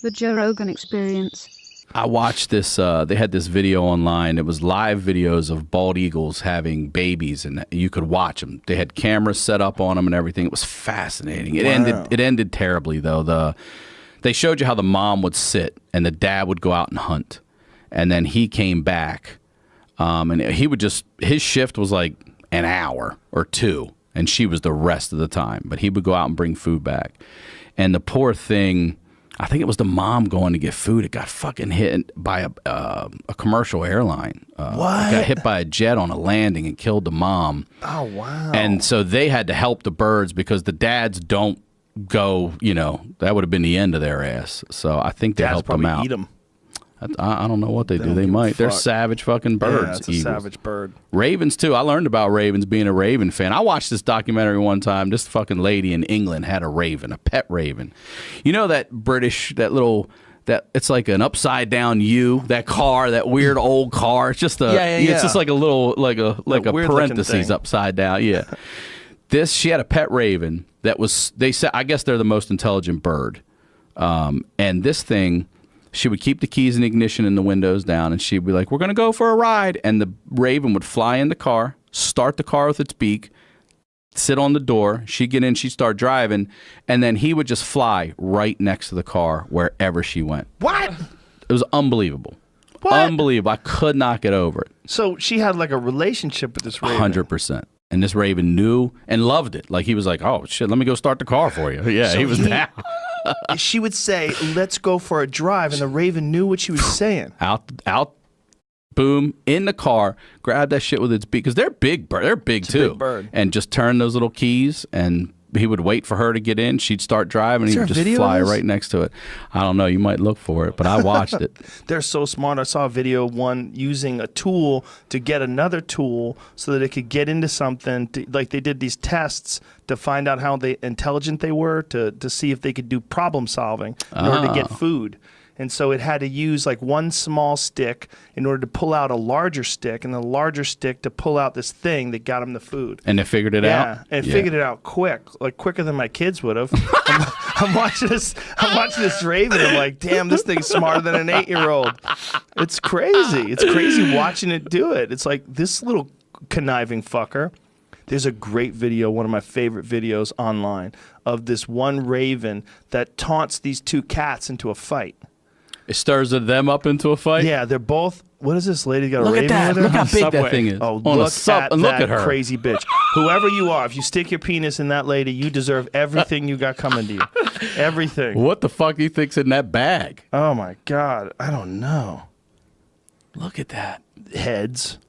The Joe Rogan Experience. I watched this, they had this video online. It was live videos of bald eagles having babies, and you could watch them. They had cameras set up on them and everything. It was fascinating. It ended terribly, though. They showed you how the mom would sit, and the dad would go out and hunt. And then he came back, and he would just, his shift was like an hour or two, and she was the rest of the time. But he would go out and bring food back. And the poor thing, I think it was the mom going to get food. It got fucking hit by a commercial airline. What? It got hit by a jet on a landing and killed the mom. Oh, wow. And so they had to help the birds because the dads don't go, that would have been the end of their ass. So I think they helped them out. Eat them. I don't know what they do. They might. They're savage fucking birds. Yeah, it's a savage bird. Ravens, too. I learned about ravens being a Raven fan. I watched this documentary one time. This fucking lady in England had a raven, a pet raven. You know that British, it's like an upside down U, that car, that weird old car. It's just it's just like a little, like a parentheses upside down. Yeah. She had a pet raven that was, they said, I guess they're the most intelligent bird. And this thing, she would keep the keys in the ignition and the windows down, and she'd be like, we're going to go for a ride. And the raven would fly in the car, start the car with its beak, sit on the door. She'd get in, she'd start driving, and then he would just fly right next to the car wherever she went. What? It was unbelievable. What? Unbelievable. I could not get over it. So she had like a relationship with this raven. 100%. And this raven knew and loved it. Like he was like, oh, shit, let me go start the car for you. Yeah, So he was down. She would say, let's go for a drive, and the raven knew what she was saying. Out, boom, in the car, grab that shit with its beak, because they're big, they're big too. Big bird. And just turn those little keys, and he would wait for her to get in. She'd start driving, and he would just fly right next to it. I don't know. You might look for it, but I watched it. They're so smart. I saw a video of one using a tool to get another tool so that it could get into something. Like they did these tests to find out how intelligent they were to see if they could do problem solving in order to get food. And so it had to use like one small stick in order to pull out a larger stick, and the larger stick to pull out this thing that got him the food. And they figured it out? Yeah, and figured it out quicker than my kids would have. I'm watching this raven. I'm like, damn, this thing's smarter than an 8-year-old. It's crazy. It's crazy watching it do it. It's like this little conniving fucker. There's a great video, one of my favorite videos online, of this one raven that taunts these two cats into a fight. It stirs them up into a fight? Yeah, they're both. What is this lady got a look raven at that. with her? Look how big Subway. that thing is. Oh, look at her. Crazy bitch. Whoever you are, if you stick your penis in that lady, you deserve everything you got coming to you. Everything. What the fuck do you think's in that bag? Oh, my God. I don't know. Look at that. Heads.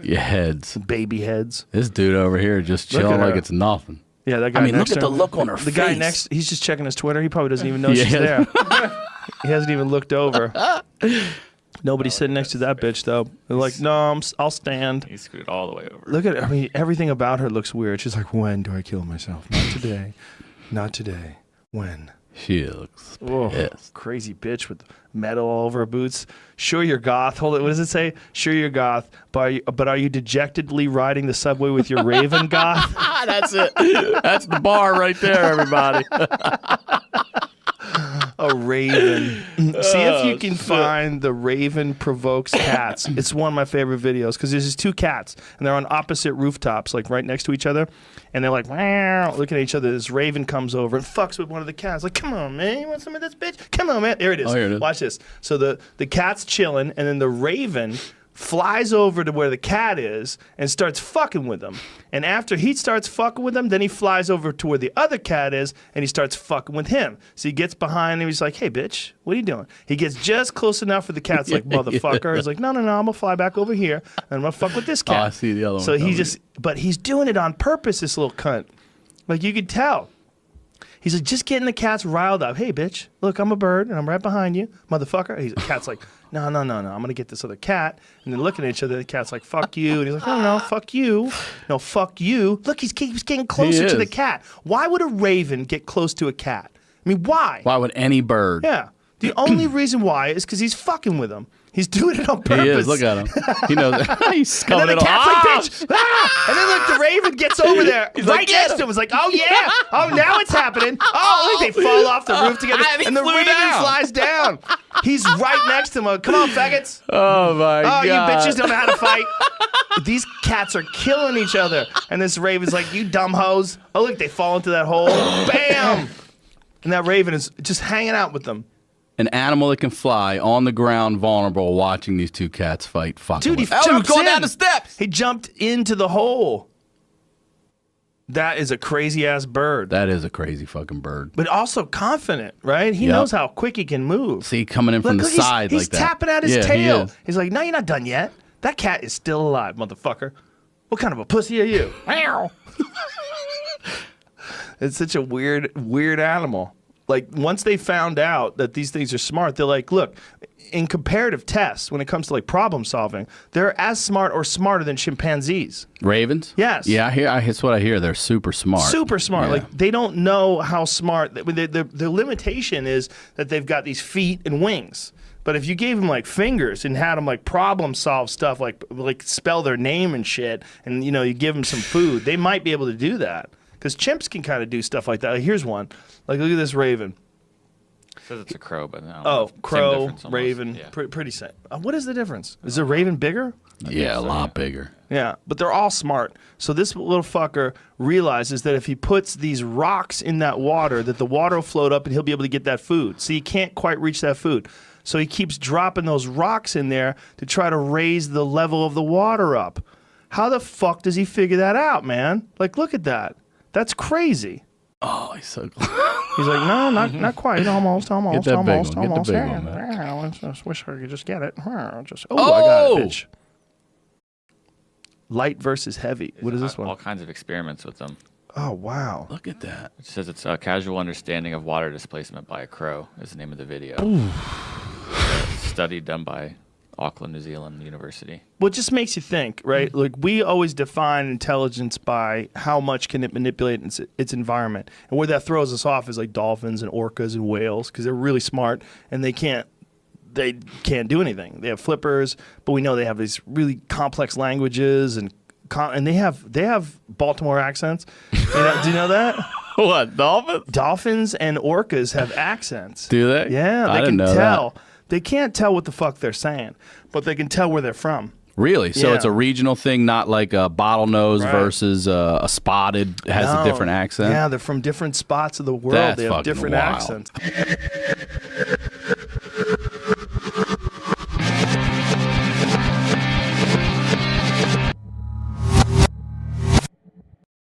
Your heads. Baby heads. This dude over here just chilling like it's nothing. Yeah, that guy I mean, next look at to the her. look on her face. The guy next, he's just checking his Twitter. He probably doesn't even know she's there. He hasn't even looked over. Nobody's sitting next to that bitch, though. They're like, no, I'll stand. He scooted all the way over. Look at her. I mean, everything about her looks weird. She's like, when do I kill myself? Not today. Not today. When? She looks pissed. Crazy bitch with metal all over her boots. Sure, you're goth. Hold it. What does it say? Sure, you're goth, but are you dejectedly riding the subway with your raven, goth? That's it. That's the bar right there, everybody. A raven. See if you can find the raven provokes cats. It's one of my favorite videos because there's these two cats and they're on opposite rooftops, like right next to each other, and they're like looking at each other. This raven comes over and fucks with one of the cats. Like, come on, man, you want some of this, bitch? Come on, man. There it is. Oh, here it is. Watch this. So the cat's chilling, and then the raven flies over to where the cat is and starts fucking with him. And after he starts fucking with him, then he flies over to where the other cat is and he starts fucking with him. So he gets behind him. He's like, hey, bitch, what are you doing? He gets just close enough for the cat's like, motherfucker. He's like, no, I'm going to fly back over here and I'm going to fuck with this cat. Oh, I see the other one. So but he's doing it on purpose, this little cunt. Like, you could tell. He's like, just getting the cats riled up. Hey, bitch, look, I'm a bird, and I'm right behind you, motherfucker. The cat's like, no, I'm going to get this other cat. And they're looking at each other. The cat's like, fuck you. And he's like, no, fuck you. No, fuck you. Look, he keeps getting closer to the cat. Why would a raven get close to a cat? I mean, why? Why would any bird? Yeah. The only reason why is because he's fucking with him. He's doing it on purpose. He is. Look at him. He knows. He's coming and then in. the cat's like, bitch! Ah! And then look, the raven gets over there right like, next to him. It's like, oh yeah, oh now it's happening. Oh, look, they fall off the roof together, and the raven flies down. He's right next to him. Come on, faggots! Oh my god! Oh, you bitches don't know how to fight. These cats are killing each other, and this raven's like, you dumb hoes. Oh look, they fall into that hole. Bam! And that raven is just hanging out with them. An animal that can fly on the ground, vulnerable, watching these two cats fight. Dude, he jumps going down the steps. He jumped into the hole. That is a crazy ass bird. That is a crazy fucking bird. But also confident, right? He knows how quick he can move. See, coming in from the side he's like that. He's tapping at his tail. He He's like, no, you're not done yet. That cat is still alive, motherfucker. What kind of a pussy are you? It's such a weird animal. Like, once they found out that these things are smart, they're like, look, in comparative tests, when it comes to like problem solving, they're as smart or smarter than chimpanzees. Ravens? Yes. Yeah, that's what I hear. They're super smart. Super smart. Yeah. Like, they don't know how smart. Their limitation is that they've got these feet and wings. But if you gave them like fingers and had them like problem solve stuff, like spell their name and shit, and you know, you give them some food, they might be able to do that. Because chimps can kind of do stuff like that. Like, here's one. Like, look at this raven. It says it's a crow, but no. Oh, crow, Same raven, yeah. pretty same. What is the difference? Is the raven bigger? Yeah, a lot bigger. Yeah, but they're all smart. So this little fucker realizes that if he puts these rocks in that water, that the water will float up and he'll be able to get that food. So he can't quite reach that food. So he keeps dropping those rocks in there to try to raise the level of the water up. How the fuck does he figure that out, man? Like, look at that. That's crazy. Oh, he's so close. He's like, no, not quite. Almost. Get that big one. Get the big one, I just wish I could just get it. I got Oh! it, bitch. Light versus heavy. What is this one? All kinds of experiments with them. Oh, wow. Look at that. It says it's a casual understanding of water displacement by a crow is the name of the video. Study done by Auckland, New Zealand University. Well, it just makes you think, right? Like, we always define intelligence by how much can it manipulate its environment. And where that throws us off is like dolphins and orcas and whales, because they're really smart and they can't do anything. They have flippers, but we know they have these really complex languages and they have Baltimore accents. Do you know that? What, dolphins? Dolphins and orcas have accents. Do they? Yeah, I they didn't can know tell. that. They can't tell what the fuck they're saying, but they can tell where they're from. Really? So Yeah. it's a regional thing, not like a bottlenose Right. versus a spotted has a No. different accent? Yeah, they're from different spots of the world. That's they have fucking different wild. accents.